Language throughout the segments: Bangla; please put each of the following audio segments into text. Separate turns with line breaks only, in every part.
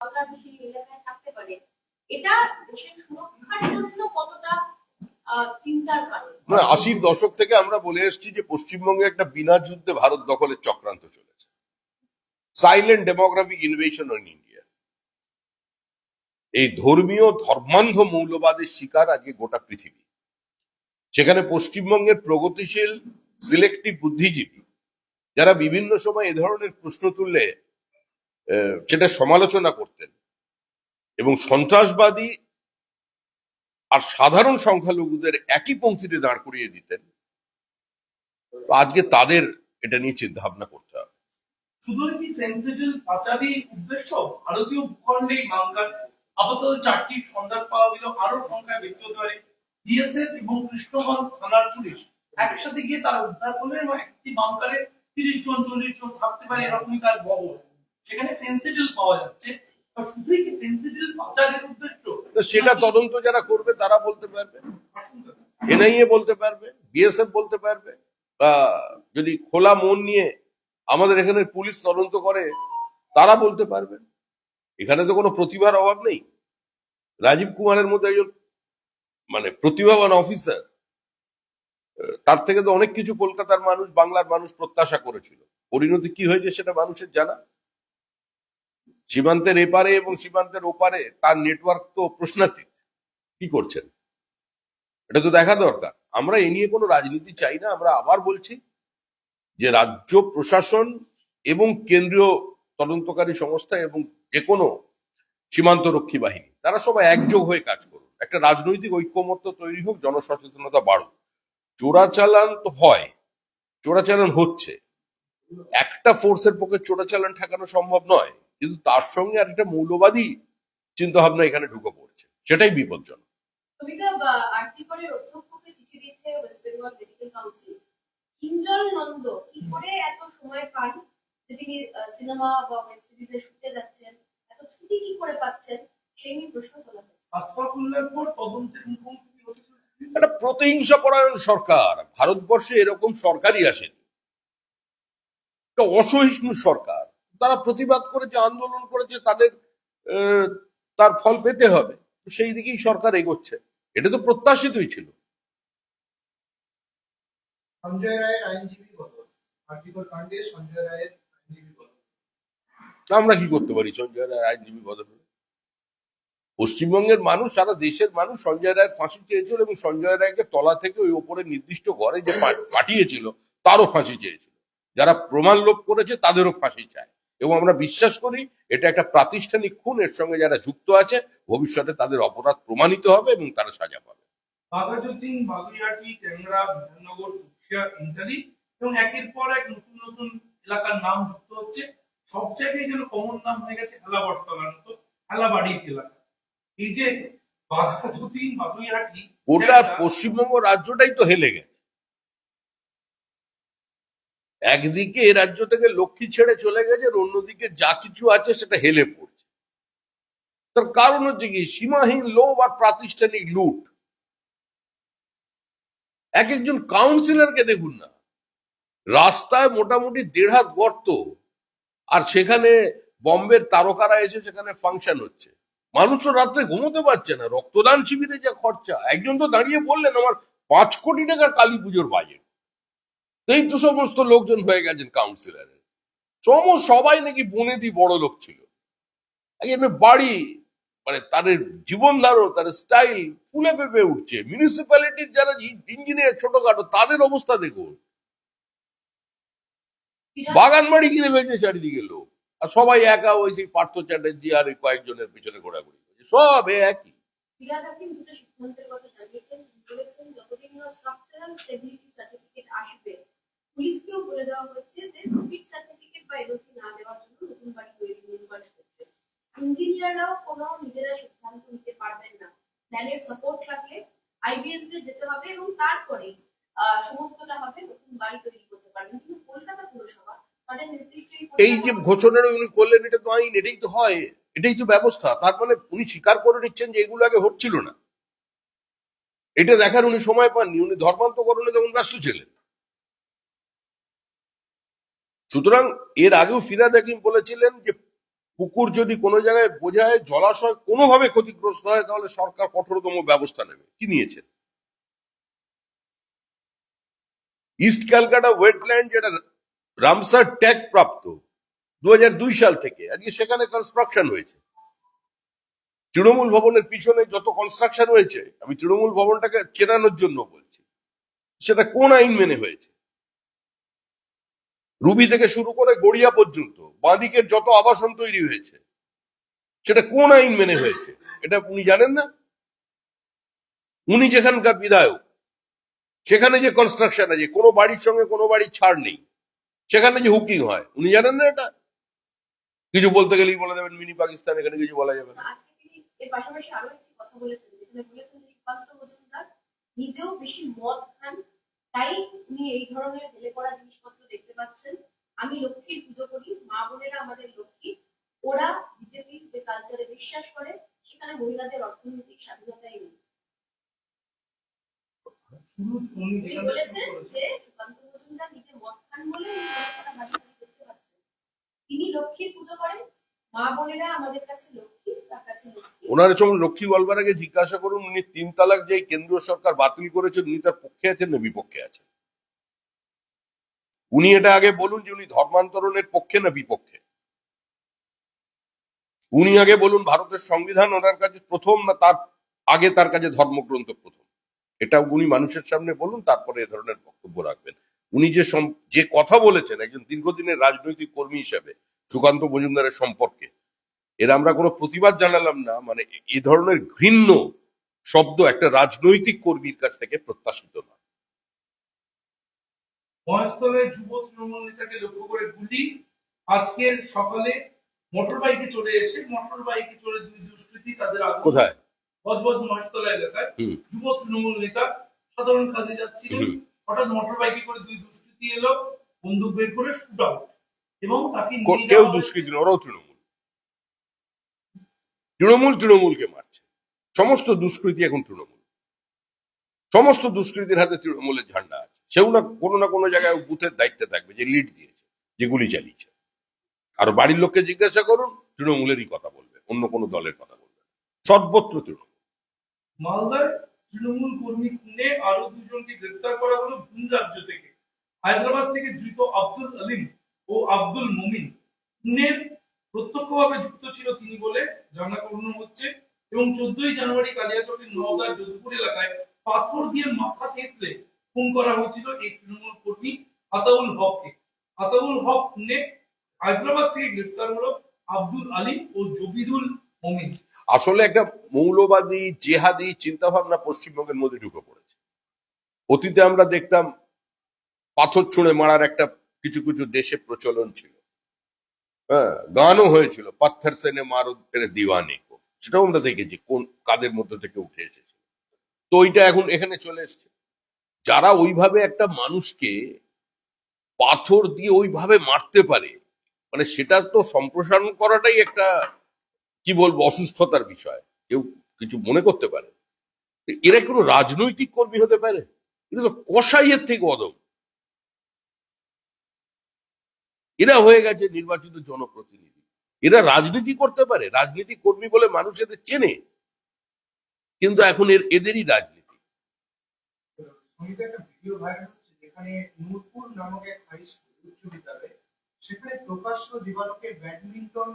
সরকার সেই এলাকায় থাকতে পারে, এটা দেশের সুরক্ষার জন্য কতটা চিন্তার কারণ?
80-র দশক থেকে আমরা বলে এসেছি যে পশ্চিমবঙ্গে একটা বিনা যুদ্ধে ভারত দখলের চক্রান্ত চলেছে। Silent demographic invasion on India. এই ধর্মীয় ধর্মান্ধ মৌলবাদের শিকার আজকে গোটা পৃথিবী। সেখানে পশ্চিমবঙ্গের প্রগতিশীল সিলেক্টিভ বুদ্ধিজীবী যারা বিভিন্ন সময় এ ধরনের প্রশ্ন তুললে সেটা সমালোচনা করতেন এবং সন্ত্রাসবাদী আর সাধারণ সংখ্যালঘুদের একই পংক্তিতে দাঁড় করিয়ে দিতেন, আজকে তাদের এটা নিয়ে চিন্তা ভাবনা করতে হবে।
শুধু কি ফেন্সিডিল পাচারি উদ্দেশ্য? ভারতীয় ভূখণ্ডে মামলার আপাতত 4টি সন্ধান পাওয়া গেল, আরো সংখ্যা বৃদ্ধি হতে পারে। বিএসএফ এবং কৃষ্ণগঞ্জ থানার পুলিশ একসাথে গিয়ে তারা উদ্ধার করলেন এবং একটি বাংকারে 30 জন 40 জন থাকতে পারে এরকমই তার বহর। সেখানে ফেন্সিডিল পাওয়া যাচ্ছে। শুধুই কি ফেন্সিডিল পাচারের উদ্দেশ্য?
সেটা তদন্ত যারা করবে তারা বলতে পারবে, এনআইএ বলতে পারবে, বিএসএফ বলতে পারবে, বা যদি খোলা মন নিয়ে আমাদের এখানে পুলিশ তদন্ত করে তারা বলতে পারবে। এখানে তো কোনো প্রতিভার অভাব নেই। রাজীব কুমারের মতো একজন প্রতিভাবান অফিসার, তার থেকে তো অনেক কিছু কলকাতার মানুষ, বাংলার মানুষ প্রত্যাশা করেছিল। পরিণতি কি হয়েছে সেটা মানুষের জানা। সীমান্তের এপারে এবং সীমান্তের ওপারে তার নেটওয়ার্ক তো প্রশ্নাতীত। কি করছেন এটা তো দেখা দরকার। আমরা এ নিয়ে কোনো রাজনীতি চাই না। আমরা আবার বলছি যে রাজ্য প্রশাসন এবং কেন্দ্রীয় তদন্তকারী সংস্থা এবং যে কোনো সীমান্তরক্ষী বাহিনী তারা সবাই একযোগ হয়ে কাজ করুন। একটা রাজনৈতিক ঐক্যমত্য তৈরি হোক, জনসচেতনতা বাড়ুক। চোরাচালান তো হয়, চোরাচালান হচ্ছে, একটা ফোর্সের পক্ষে চোরাচালান ঠেকানো সম্ভব নয়, কিন্তু তার সঙ্গে আর একটা মৌলবাদী চিন্তা ভাবনা এখানে ঢুকে পড়ছে, সেটাই বিপজ্জনক।
আরজিকরের অধ্যক্ষকে চিঠি দিচ্ছে West Bengal medical council. Kinjal Nanda কি করে এত সময় পান যে তিনি সিনেমা বা ওয়েব সিরিজে শুটে যাচ্ছেন, এত ছুটি কি করে পাচ্ছেন সেই নিয়ে প্রশ্ন তোলা হয়েছে।
হাসপাতালের পর তদন্তের মুখোমুখি হতে
একটা প্রতিহিংসা পরায়ণ সরকার। ভারতবর্ষে এরকম সরকারই আসেনি। একটা অসহিষ্ণু সরকার। তারা প্রতিবাদ করেছে, আন্দোলন করেছে, তার ফল পেতে হবে। সেই দিকেই সরকার এগোচ্ছে, এটা তো প্রত্যাশিতই ছিল।
সঞ্জয় রায়ের আইনজীবী বদল, আরজিকর কাণ্ডে সঞ্জয় রায়ের আইনজীবী বদল।
আমরা কি করতে পারি সঞ্জয় রায়ের আইনজীবী বদল? পশ্চিমবঙ্গের মানুষ, সারা দেশের মানুষ সঞ্জয় রায়ের ফাঁসি চেয়েছিল এবং সঞ্জয় রায়কে তলা থেকে ওই ওপরে নির্দিষ্ট ঘরে যে পাঠিয়েছিল তারও ফাঁসি চেয়েছিল। যারা প্রমাণ লোপ করেছে তাদেরও ফাঁসি চায় এবং আমরা বিশ্বাস করি এটা একটা প্রাতিষ্ঠানিক খুন। এর সঙ্গে যারা যুক্ত আছে ভবিষ্যতে তাদের অপরাধ প্রমাণিত হবে এবং তারা সাজা পাবে।
বাঘাযতীন, বাগুইআটি, ট্যাংরা, বিধাননগর, কুষ্টিয়া, ইত্যাদি এবং একের পর এক নতুন নতুন এলাকার নাম যুক্ত হচ্ছে। সব জায়গায় যেন কমন নাম হয়ে গেছে হেলাবরতলার মতো, হেলাবাড়ির এলাকা। এই যে বাঘাযতীন, বাগুইআটি,
গোটা পশ্চিমবঙ্গ রাজ্যটাই তো হেলে গেছে। একদিকে এ রাজ্য থেকে লক্ষ্মী ছেড়ে চলে গেছে, আর অন্যদিকে যা কিছু আছে সেটা হেলে পড়ছে। তার কারণ হচ্ছে কি, সীমাহীন লোভ আর প্রাতিষ্ঠানিক লুট। এক একজন কাউন্সিলরকে দেখুন না, রাস্তায় মোটামুটি 1.5 হাত গর্ত, আর সেখানে বম্বের তারকারা এসে সেখানে ফাংশন হচ্ছে। মানুষও রাত্রে ঘুমোতে পারছে না। রক্তদান শিবিরে যা খরচা, একজন তো দাঁড়িয়ে বললেন আমার 5 কোটি টাকার কালী পুজোর বাজেট। এই তো সমস্ত লোকজন হয়ে গেছেন কাউন্সিলরের। সবাই নাকি বনেদি বড় লোক ছিল। এমনি বাড়ি তাদের জীবন ধারণ, তাদের স্টাইল ফুলে পেঁপে উঠছে। মিউনিসিপ্যালিটির যারা ইঞ্জিনিয়ার ছোটখাটো তাদের অবস্থা দেখুন। বাগান বাড়ি কিনে ফেলছে চারিদিকে লোক, আর সবাই একা ওই সেই পার্থ চ্যাটার্জি আর ওই কয়েকজনের পিছনে ঘোরাঘুরি করছে। সব একই।
যতদিন না স্ট্রাকচারাল স্টেবিলিটি সার্টিফিকেট আসবে, পুলিশকেও বলে দেওয়া হচ্ছে যে প্রফিট সার্টিফিকেট বা এনওসি না দেওয়ার জন্য নতুন বাড়ি তৈরি নির্মাণ করছে। ইঞ্জিনিয়াররাও কোনো নিজেরা সিদ্ধান্ত নিতে পারবেন না। প্ল্যানের সাপোর্ট লাগলে আইবিএস দের যেতে হবে এবং তারপরে সমস্তটা হবে নতুন বাড়ি তৈরি করতে পারবেন। কিন্তু কলকাতা পুরসভা তাদের নির্দিষ্ট
এই যে ঘোষণাটা উনি করলেন, এটা তো আইন, এটাই তো হয়, এটাই তো ব্যবস্থা। তার মানে উনি স্বীকার করে নিচ্ছেন যে এগুলো আগে হচ্ছিল না। এটা দেখার উনি সময় পাননি, উনি ধর্মান্তকরণে তখন ব্যস্ত ছিলেন। সুতরাং এর আগেও ফিরহাদ হাকিম বলেছিলেন যে পুকুর যদি কোনো জায়গায় বোঝায় জলাশয় কোনোভাবে ক্ষতিগ্রস্ত হয় তাহলে সরকার কঠোরতম ব্যবস্থা নেবে। কি নিয়েছেন? ইস্ট ক্যালকাটা ওয়েটল্যান্ড যেটা রামসার ট্যাগ প্রাপ্ত 2002 সাল থেকে, আজকে সেখানে কনস্ট্রাকশন হয়েছে। তৃণমূল ভবনের পিছনে যত কনস্ট্রাকশন হয়েছে, আমি তৃণমূল ভবনটাকে চেনানোর জন্য বলছি, সেটা কোন আইন মেনে হয়েছে? রুবি থেকে শুরু করে গড়িয়া পর্যন্ত বাঁদিকের যত আবাসন তৈরি হয়েছে সেটা কোন আইন মেনে হয়েছে? এটা উনি জানেন না? উনি যেখানকার বিধায়ক, সেখানে যে কনস্ট্রাকশন আছে, কোনো বাড়ির সঙ্গে কোনো বাড়ির ছাড় নেই, সেখানে যে হুকিং হয়, উনি জানেন না? এটা কিছু বলতে গেলেই বলে দেবেন মিনি পাকিস্তান, এখানে কিছু বলা যাবে না।
আজকে তিনি এর পাশাপাশি আরো একটি কথা বলেছেন, যেখানে বলেছেন যে সুকান্ত মজুমদার নিজেও বেশি মদ খান, তাই উনি এই ধরনের ঢেলে পড়া জিনিসপত্র দেখতে পাচ্ছেন। আমি লক্ষ্মীর পুজো করি, মা বোনেরা আমাদের লক্ষ্মী, ওরা বিজেপির যে কালচারে বিশ্বাস করে সেখানে মহিলাদের অর্থনৈতিক স্বাধীনতাই নেই।
শুরু উনি
তিনি
যেখানে
বলেছেন
শুরু
যে
করেছেন,
সুকান্ত মজুমদার নিজে মদ খান বলে উনি কলকাতা বাড়ি দেখতে পাচ্ছেন। তিনি লক্ষ্মীর পুজো করেন, মা বোনেরা আমাদের কাছে লক্ষ্মী, তার কাছে লক্ষ্মী।
ওনার সঙ্গে লক্ষ্মী বলবার আগে জিজ্ঞাসা করুন উনি 3 তালাক যে কেন্দ্রীয় সরকার বাতিল করেছেন, উনি তার পক্ষে আছেন না বিপক্ষে আছেন? উনি এটা আগে বলুন যে উনি ধর্মান্তরণের পক্ষে না বিপক্ষে। উনি আগে বলুন ভারতের সংবিধান ওনার কাছে প্রথম, না তার আগে তার কাছে ধর্মগ্রন্থ প্রথম। এটা উনি মানুষের সামনে বলুন, তারপরে এ ধরনের বক্তব্য রাখবেন। উনি যে কথা বলেছেন একজন দীর্ঘদিনের রাজনৈতিক কর্মী হিসেবে সুকান্ত মজুমদারের সম্পর্কে, এর আমরা কোনো প্রতিবাদ জানালাম না, মানে এই ধরনের ঘৃণ্য শব্দ একটা রাজনৈতিক কর্মীর কাছ থেকে প্রত্যাশিত না।
মহেশতলে যুব তৃণমূল নেতাকে লক্ষ্য করে গুলি। আজকের সকালে মোটর বাইকে চলে দুই দুষ্কৃতী তাদের আগুন
কোথায়?
বজবজ মহেশতলা এলাকায়
হুম।
যুব তৃণমূল নেতা সাধারণ কাজে যাচ্ছিলেন,
হুম।
হঠাৎ মোটর বাইকে করে দুই দুষ্কৃতী এলো, বন্দুক বের করে শুট আউট এবং তাকে নিয়ে
কেউ
যাওয়া হয়।
দুষ্কৃতী নয়, ওরাও তৃণমূলকে মারছে। সমস্ত দুষ্কৃতী এখন তৃণমূল, সমস্ত দুষ্কৃতীর হাতে তৃণমূলের ঝান্ডা আছে। সেও না কোনো জায়গায় বুথের দায়িত্বে থাকবে, যে লিড দিয়েছে, যে গুলি চালিয়েছে। আর বাড়ির লোককে জিজ্ঞাসা করুন, তৃণমূলেরই কথা বলবে, অন্য কোনো দলের কথা বলবে না। সর্বত্র তৃণমূল।
মালদায় তৃণমূল কর্মী খুনে আরো দুজনকে গ্রেপ্তার করা হলো ভিন রাজ্য থেকে। হায়দ্রাবাদ থেকে ধৃত আব্দুল আলিম ও আব্দুল মুমিন খুনের প্রত্যক্ষভাবে যুক্ত ছিল তিনি বলে জানা করানো হচ্ছে এবং 14ই জানুয়ারি কালিয়াচকের নওগাঁ যোধপুর এলাকায় পাথর দিয়ে মাথা থেতলে খুন করা হয়েছিল এই তৃণমূল কর্মী আতাউল হককে। আতাউল হক খুনে হায়দ্রাবাদ থেকে গ্রেপ্তার হলো আব্দুল আলিম ও জবিদুল মুমিন।
আসলে একটা মৌলবাদী জেহাদি চিন্তা ভাবনা পশ্চিমবঙ্গের মধ্যে ঢুকে পড়েছে। অতীতে আমরা দেখতাম পাথর ছুঁড়ে মারার একটা কিছু কিছু দেশে প্রচলন ছিল, হ্যাঁ, গানও হয়েছিল, পাথর সেনে মারো তেরে দিওয়ানে কো, সেটাও আমরা দেখেছি কোন কাদের মধ্যে থেকে উঠে এসেছে। তো ওইটা এখন এখানে চলে এসছে। যারা ওইভাবে একটা মানুষকে পাথর দিয়ে ওইভাবে মারতে পারে, মানে সেটা তো সম্প্রসারণ করাটাই একটা, কি বলবো, অসুস্থতার বিষয়। কেউ কিছু মনে করতে পারে এরা কোনো রাজনৈতিক কর্মী হতে পারে? এটা তো কসাইয়ের থেকে অদম। এরা হয়ে গেছে নির্বাচিত জনপ্রতিনিধি, এরা রাজনীতি করতে পারে? রাজনীতি কর্মী বলে মানুষ এদের চেনে, কিন্তু এখন এদেরই রাজনীতি।
সঙ্গীতে একটা ভিডিও ভাইরাল হচ্ছে যেখানে নূরপুর নামক এক হাই স্কুল উচ্চ বিদ্যালয়ে সেখানে প্রকাশ্য দিবালোকে ব্যাডমিন্টন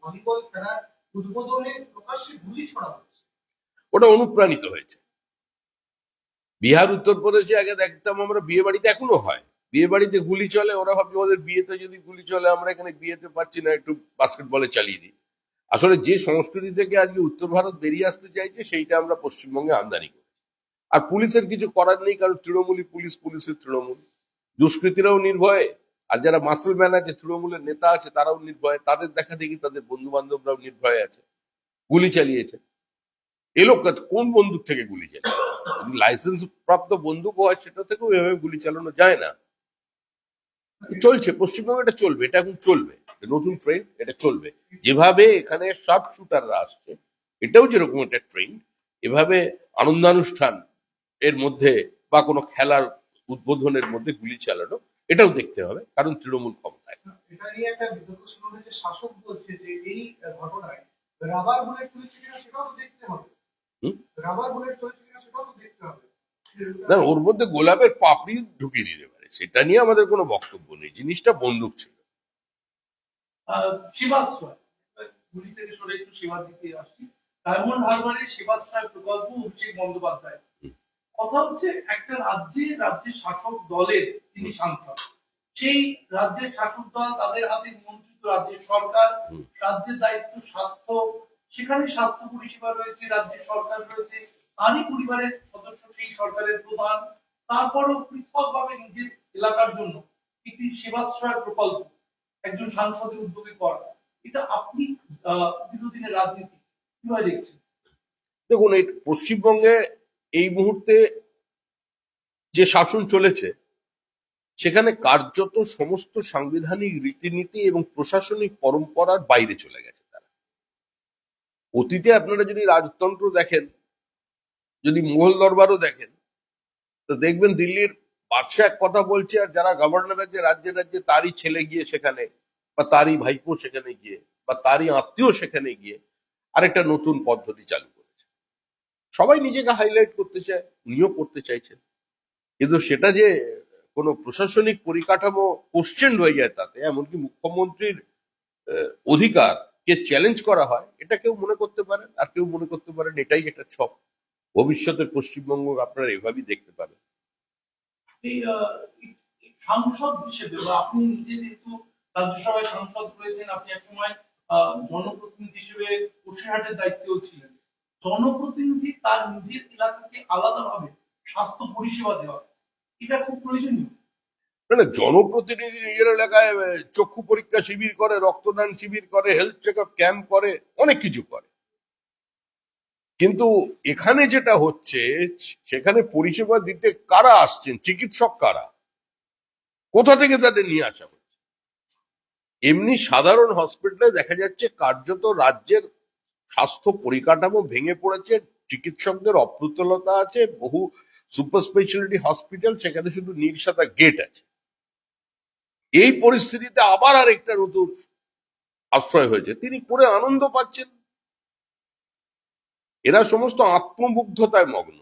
ভলিবল খেলার উদ্বোধনে প্রকাশ্যে গুলি ছড়া হচ্ছে।
ওটা অনুপ্রাণিত হয়েছে। বিহার, উত্তরপ্রদেশে আগে দেখতাম আমরা বিয়ে বাড়িতে, এখনো হয়, বিয়ে বাড়িতে গুলি চলে, ওরা ভাবছে ওদের বিয়েতে যদি গুলি চলে, আমরা এখানে বিয়েতে পারছি না, একটু বাস্কেটবলে চালিয়ে দিই। আসলে যে সংস্কৃতি থেকে আজকে উত্তর ভারত বেরিয়ে আসতে চাইছে, সেইটা আমরা পশ্চিমবঙ্গে আমদানি করি। আর পুলিশের কিছু করার নেই, কারণ তৃণমূলী পুলিশের তৃণমূল, দুষ্কৃতীরাও নির্ভয়ে, আর যারা মাসল ম্যান আছে, তৃণমূলের নেতা আছে, তারাও নির্ভয়ে, তাদের দেখা দেখি তাদের বন্ধু বান্ধবরাও নির্ভয়ে আছে, গুলি চালিয়েছে। এ লোক কোন বন্দুক থেকে গুলি চালিয়েছে? লাইসেন্স প্রাপ্ত বন্দুক হয়, সেটা থেকেও এভাবে গুলি চালানো যায় না। চলছে পশ্চিমবঙ্গে, এটা চলবে, এটা এখন চলবে, নতুন ট্রেন্ড, এটা চলবে। যেভাবে এখানে শার্প শুটাররা আসছে, এটাও যেরকম একটা ট্রেন্ড, এভাবে আনন্দানুষ্ঠান এর মধ্যে বা কোনো খেলার উদ্বোধনের মধ্যে গুলি চালানো, এটাও দেখতে হবে, কারণ তৃণমূল ক্ষমতায়।
এটা নিয়ে একটা বিতর্ক শুরু হয়েছে, শাসক বলছে যে এই ঘটনায় রাবার বুলেট চলেছে কিনা সেটাও তো দেখতে হবে।
হুম?
রাবার বুলেট চলেছে কিনা সেটাও তো দেখতে হবে।
না, ওর মধ্যে গোলাপের পাপড়ি ঢুকিয়ে দিতে পারে, সেটা নিয়ে আমাদের কোনো বক্তব্য নেই। জিনিসটা বন্দুক ছিল।
শিবাশ্রয়, গুলি থেকে সরে একটু সেবার দিকে আসছি। ডায়মন্ড হারবারের শিবাশ্রয় প্রকল্প অভিষেক বন্দ্যোপাধ্যায়, কথা হচ্ছে একটা রাজ্যের শাসক দলের তিনি সাংসদ, সেই রাজ্যের শাসক দল তাদের হাতে নিয়ন্ত্রিত রাজ্যের সরকার, রাজ্যের দায়িত্ব স্বাস্থ্য, সেখানে স্বাস্থ্য পরিষেবা রয়েছে, রাজ্যের সরকার রয়েছে, তারই পরিবারের সদস্য সেই সরকারের প্রধান, তারপরও পৃথকভাবে নিজের এলাকার জন্য একটি সেবাশ্রয় প্রকল্প একজন সাংসদের উদ্যোগে করা, এটা আপনি বিরোধীদের রাজনীতি কিভাবে দেখছেন?
দেখুন, এই পশ্চিমবঙ্গে এই মুহূর্তে যে শাসন চলেছে সেখানে কার্যত সমস্ত সাংবিধানিক রীতিনীতি এবং প্রশাসনিক পরম্পরার বাইরে চলে গেছে তারা। অতীতে আপনারা যদি রাজতন্ত্র দেখেন, যদি মুঘল দরবারও দেখেন, তো দেখবেন দিল্লির বাদশাহ এক কথা বলছে, আর যারা গভর্নর আছে রাজ্যে রাজ্যে তারই ছেলে গিয়ে সেখানে, বা তারই ভাইপো সেখানে গিয়ে, বা তারই আত্মীয় সেখানে গিয়ে আরেকটা নতুন পদ্ধতি চালু করেছে। সবাই নিজেকে হাইলাইট করতে চায়, উনিও করতে চাইছেন, কিন্তু সেটা যে কোনো প্রশাসনিক পরিকাঠামো কোশ্চেন হয়ে যায় তাতে, এমনকি মুখ্যমন্ত্রীর অধিকারকে চ্যালেঞ্জ করা হয়, এটা কেউ মনে করতে পারেন। আর কেউ মনে করতে পারেন এটাই একটা ছক, ভবিষ্যতের পশ্চিমবঙ্গ আপনারা এভাবেই দেখতে পারেন।
এই সাংসদ হিসেবে বা আপনি নিজে যেহেতু রাজ্যসভায় সাংসদ রয়েছেন, আপনি এক সময় জনপ্রতিনিধি হিসেবে বসিরহাটের দায়িত্বেও ছিলেন, জনপ্রতিনিধি তার নিজের এলাকাকে আলাদাভাবে স্বাস্থ্য পরিষেবা দেওয়া, এটা খুব প্রয়োজনীয়।
না, জনপ্রতিনিধি নিজের এলাকায় চক্ষু পরীক্ষা শিবির করে, রক্তদান শিবির করে, হেলথ চেক আপ ক্যাম্প করে, অনেক কিছু করে, কিন্তু এখানে যেটা হচ্ছে সেখানে পরিষেবা দিতে কারা আসছেন, চিকিৎসক কারা, কোথা থেকে তাদের নিয়ে আসা হচ্ছে? এমনি সাধারণ হসপিটালে দেখা যাচ্ছে কার্যত রাজ্যের স্বাস্থ্য পরিকাঠামো ভেঙে পড়েছে, চিকিৎসকদের অপ্রতুলতা আছে, বহু সুপার স্পেশালিটি হসপিটাল সেখানে শুধু নীল সাদা গেট আছে। এই পরিস্থিতিতে আবার আরেকটা নতুন আশ্রয় হয়েছে, তিনি করে আনন্দ পাচ্ছেন। এরা সমস্ত আত্মমুগ্ধতায় মগ্ন।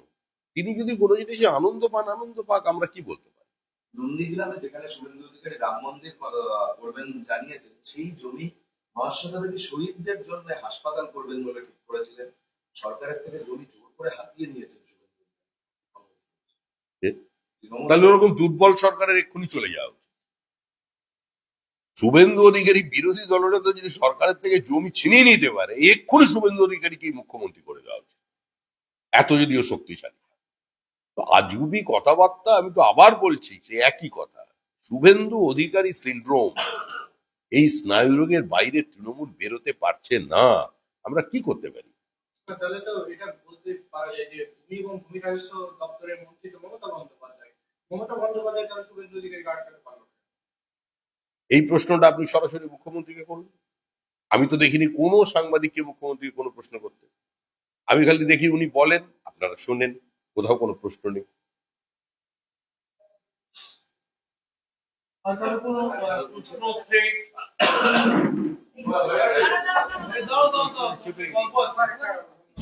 তিনি যদি কোনো জিনিসে আনন্দ পান, আনন্দ পাক, আমরা কি বলতে পারি?
নন্দীগ্রামে যেখানে শুভেন্দু অধিকারী রাম মন্দির করবেন জানিয়েছেন, সেই জমি মহাশ্মশানী শহীদদের জন্য হাসপাতাল করবেন বলে ঠিক করেছিলেন। সরকারের থেকে জমি জোর করে হাতিয়ে নিয়েছেন শুভেন্দু অধিকারী।
তাহলে ওরকম দুর্বল সরকারের এক্ষুনি চলে যাও। শুভেন্দু অধিকারী বিরোধী দলনেতা যদি সরকারের থেকে জমি ছিনিয়ে নিতে পারে, এক্ষুনি শুভেন্দু অধিকারীকে মুখ্যমন্ত্রী করে দেওয়া উচিত, এত যদিও শক্তিশালী। তো আজগুবি কথাবার্তা, আমি তো আবার বলছি সে একই কথা। শুভেন্দু অধিকারী সিন্ড্রোম, এই স্নায়ু রোগের বাইরে তৃণমূল বেরোতে পারছে না। আমরা কি করতে পারি?
তাহলে তো এটা বলতে পারা যায় যে ভূমি এবং ভূমি রাজস্ব দপ্তরের মন্ত্রী তো মমতা বন্দ্যোপাধ্যায়। মমতা বন্দ্যোপাধ্যায় তারা শুভেন্দু অধিকারী আটকাতে পারলো না।
এই প্রশ্নটা আপনি সরাসরি মুখ্যমন্ত্রীকে করুন। আমি তো দেখিনি কোনো সাংবাদিককে মুখ্যমন্ত্রীকে কোনো প্রশ্ন করতে। আমি খালি দেখি উনি বলেন, আপনারা শোনেন, কোথাও কোনো প্রশ্ন নেই।
আর তাহলে কোনো প্রশ্ন স্টেট দাও গল্প আছে।